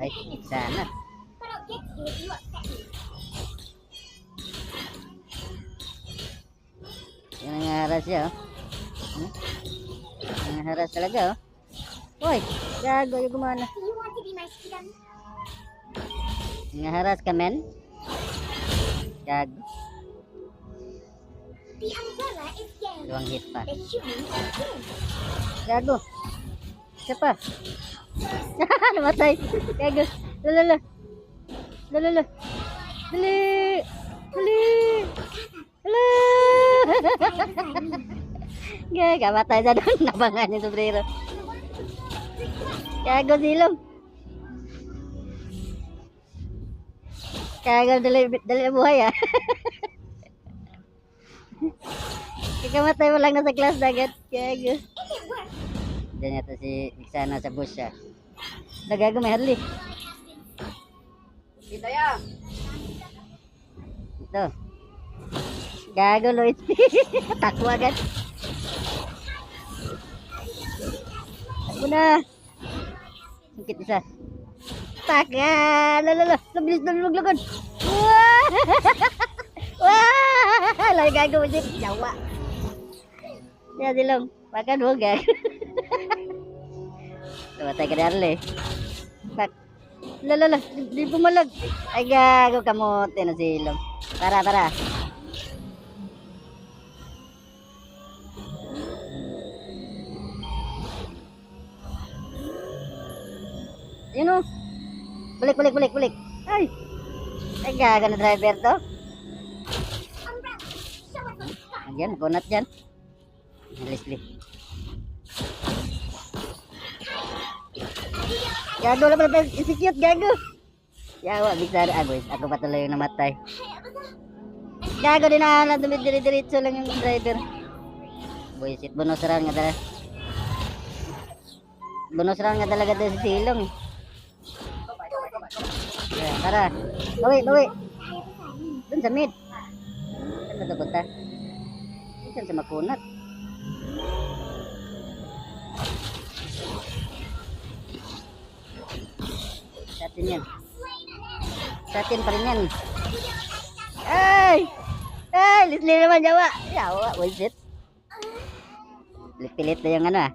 Ay, sana. Yan ang haras siya, oh. Hmm? Ang haras talaga, oh. Hoy, gago yung gumana. Ang haras ka, men. Gago. Luang hit pa. Gago. Isa pa. Namatay. Gago. Lalala. Lalala. Dali. Dali. Hala. Gago. Matay na doon. Nabangan yung sombrero. Gago silong. Gago. Dali buhay ah. Kakamatay mo lang na sa class dagat. Gago. Diyan yata si Iksana sa bus siya. Nagago may Harley. Dito ya. Ito. Gago Lloyd. Takbo agad. Takbo na. Sakit isa. Taka. Lala. Labilis na luluglagon. Wah. Wah. Lagi gago mo siya. Jawa. Ya silong. Makan mo gago. Tumatay ka na Harley. Bak. Lala, di pumalag. Ay gago kamote na silong. Tara. Yun o. Balik. Ay. Ay gago na driver to. Ayan, bonat dyan. Leslie. Gago lang pala insecure, gago. Yawa, bigsara. Boys, ako pa tuloy yung namatay. Gago din na dumidiri-diritso lang yung driver. Boys, bonus round nga talaga. Bonus round nga talaga doon si Silong. Yeah, tara. Bawi. Doon sa mid. Saan ba ito punta? Saan sa makunat? Sa atin pa rin yan. Ay, Leslie naman Jawa. Bullshit. Pilit na yung ano ah.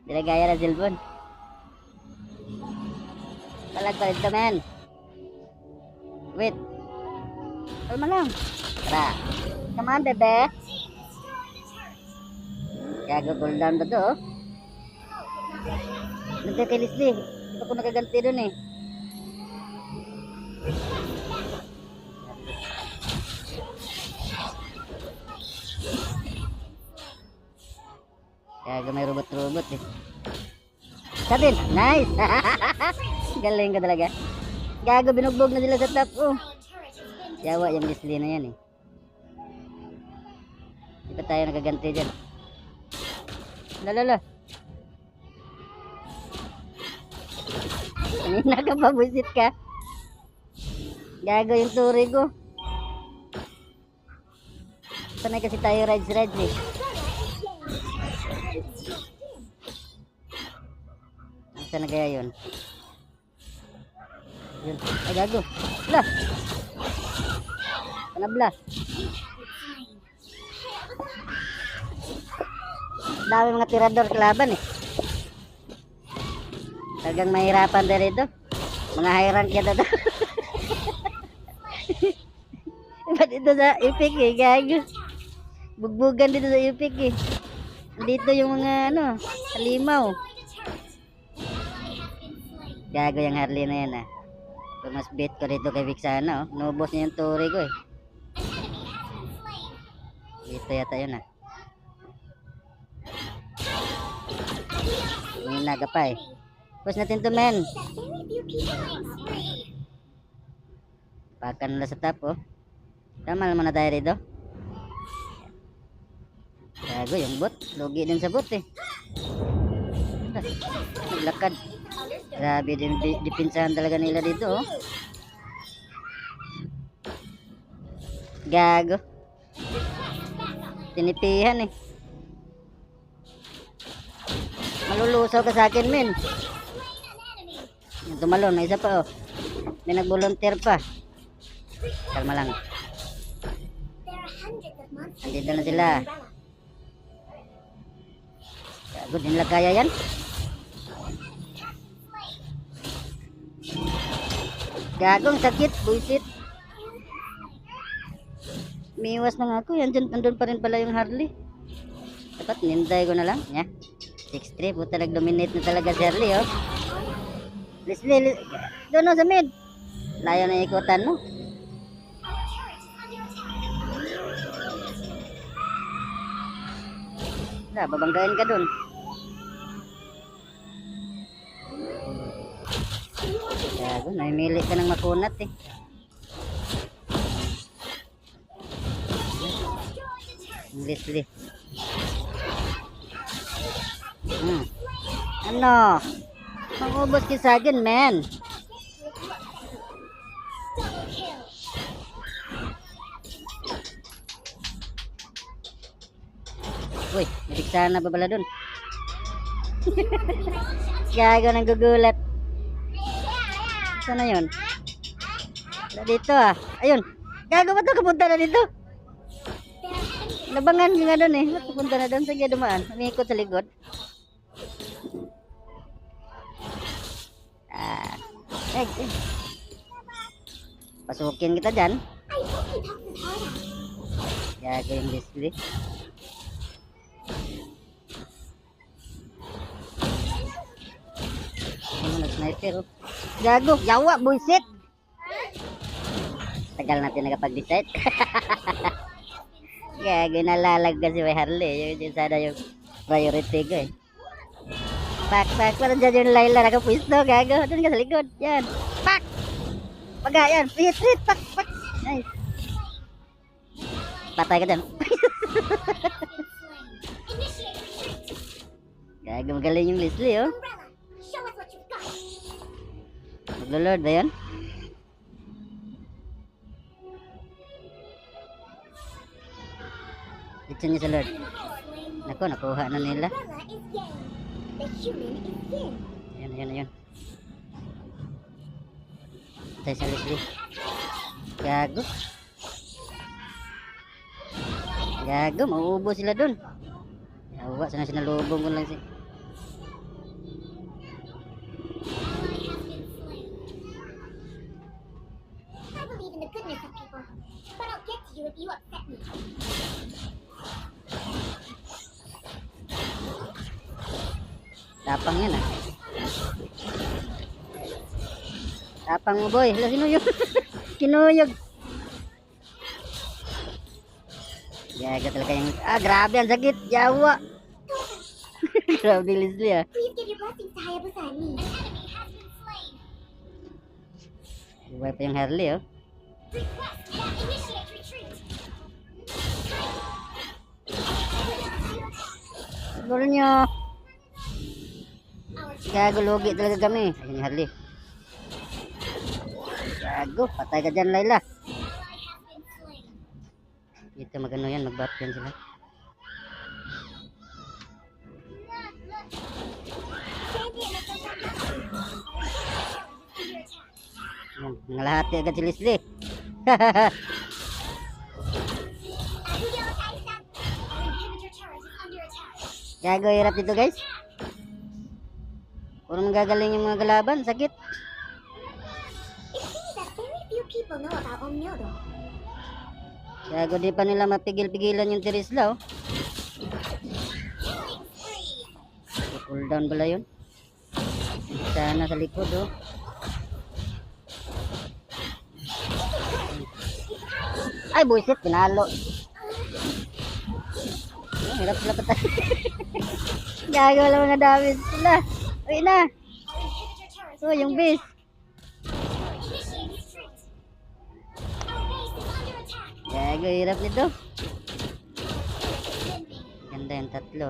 Dilagaya na silbon. Palag pa rin ito, man. Wait. Kalma lang. Tara. Come on, bebe. Gago, cooldown ba ito, oh? Nagka kay Leslie. Hindi pa ko nakaganti dun eh. Gago, may robot eh. Satin, nice! Galing ka talaga. Gago, binugbog na sila sa top. Oh. Yawa yung Leslie na yan eh. Hindi pa tayo nakaganti dyan. Lala. Kanina ka pa, buisit ka. Gago yung turi ko. Sanay kasi tayo rides eh. Saan na kaya yun? Yun. Ay gago. Bla. Panabla. Dami mga tirador kalaban eh. Talagang mahirapan din ito. Mga high rank yan ito. Ba't ito sa Epic eh, gago. Bugbugan dito sa Epic eh. Dito yung mga ano, halimaw. Gago yung Harley na yan ah. So, mas bet ko dito kay Vixana oh. Nubos niya yung turi ko eh. Dito yata yun ah. May naga pa eh. Push natin to men. Pakan nila sa top oh. Tama naman na tayo rito. Gago yung bot. Lugi din sa bot eh. Naglakad. Grabe din dipinsahan talaga nila dito oh. Gago. Tinipihan eh. Malulusaw ka sa akin men. Yung tumalon, may isa pa oh. May nag-volunteer pa. Kalma lang. Andito na sila. Gago, din nila kaya yan. Gagong sakit, buisit. Miwas na nga ako. Yan dyan, andun pa rin pala yung Harley. Dapat ninday ko na lang. Yeah. 6-3, puta nag-dominate na talaga si Harley oh. Leslie, doon sa mid. Layo na ikutan mo. Babanggain ka doon. Gago, namimili ka ng makunat eh. Leslie. Ano? Mangubos ki sa akin, man. Uy, naliksa na ba pala dun? Gago nang gugulat. Saan na yun? Dito ah. Ayun. Gago ba ito? Kapunta na dito. Nabangan ko nga dun eh. Kapunta na dun. Saan kaya dumaan? Umikot sa likod. Pasukin kita dyan. Gago yung display. Nag-sniper oh. Gago, yawa, bullshit. Tagal natin nakapag-decide. Gago, nalalag kasi may Harley. Yun sana yung priority ko eh. Pak, parang dyan yung Layla nakapwisto. Gago, dun ka sa likod. Yan, pak. Paga, yan, hit, pak. Nice. Patay ka dyan. Gago, magaling yung Leslie oh. Maglo-lord ba yan? Dito niya sa Lord. Nako, nakuha na nila. Ayan. Tayo sa Leslie. Gago, mauubo sila dun. Yawa, sana sinalubong ko lang siya. Tapang yan ah. Tapang mo boy. Hala, sinuyog. Kinuyog. Gaga talaga yung... grabe ang sakit. Yawa. Grabe Leslie ah. Iba pa yung Harley oh. Siguro nyo. Gago, logi talaga kami. Ayun yung Harley. Gago, patay ka dyan Layla. Dito magano yan, mag-bat yan sila. Nangalahati agad si Leslie. Gago, hirap dito guys. Puro magagaling yung mga kalaban, sakit. Gago, di pa nila mapigil-pigilan yung Teresla oh. Cool down pala yun. Sana sa likod oh. Ay, buisit, pinalo. Hirap sila patay. Gago, wala mga damage sila. Uy na. So, yung base. Gago, hirap nito. Ganda yung tatlo.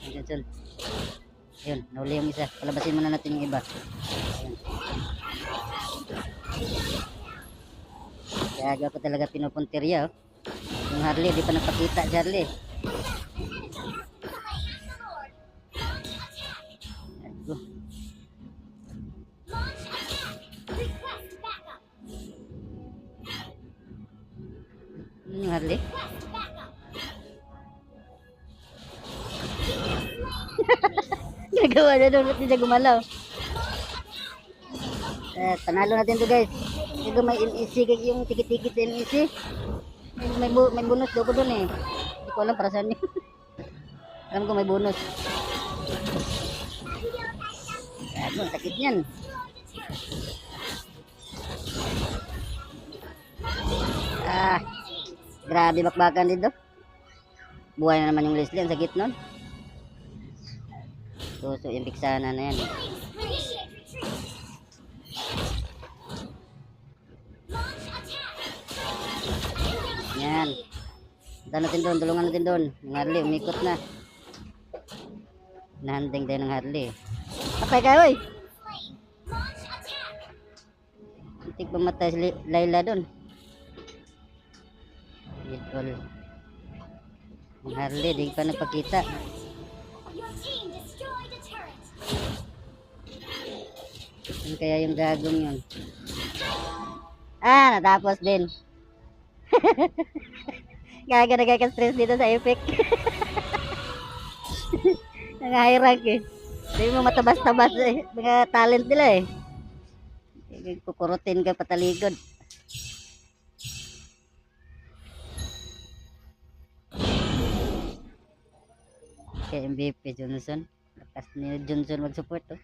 Ayun. Ayun, nauli yung isa. Palabasin muna natin yung iba. Ayun. Gago ko talaga pinupuntirya oh. Yung Harley, di pa napakita si Harley. yung Harley. Gagawa na doon, ba't di siya gumalaw? Panalo natin to guys. Ito may NEC, yung tikit-tikit sa NEC. May bonus daw ko doon eh. Hindi ko alam para saan yun. Alam ko may bonus. Ano, sakit yan. Grabe bakbakan dito. Buhay na naman yung Leslie, ang sakit nun. Suso yung piksana na yan. Yan. Punta natin doon, tulungan natin doon. Yung Harley, umikot na. Nahanding tayo ng Harley. Patay ka, oy! Itik pamatay si Layla doon. Idol. Yung Harley, di pa nagpakita. Yan kaya yung gagong yun. Natapos din. Gaga nagka-stress dito sa epic. Ang high rank eh. Hindi mo matabas-tabas eh. Mga talent nila eh. Kukurutin ka patalikod. Kay MVP Johnson. Lakas ni Johnson mag-support oh.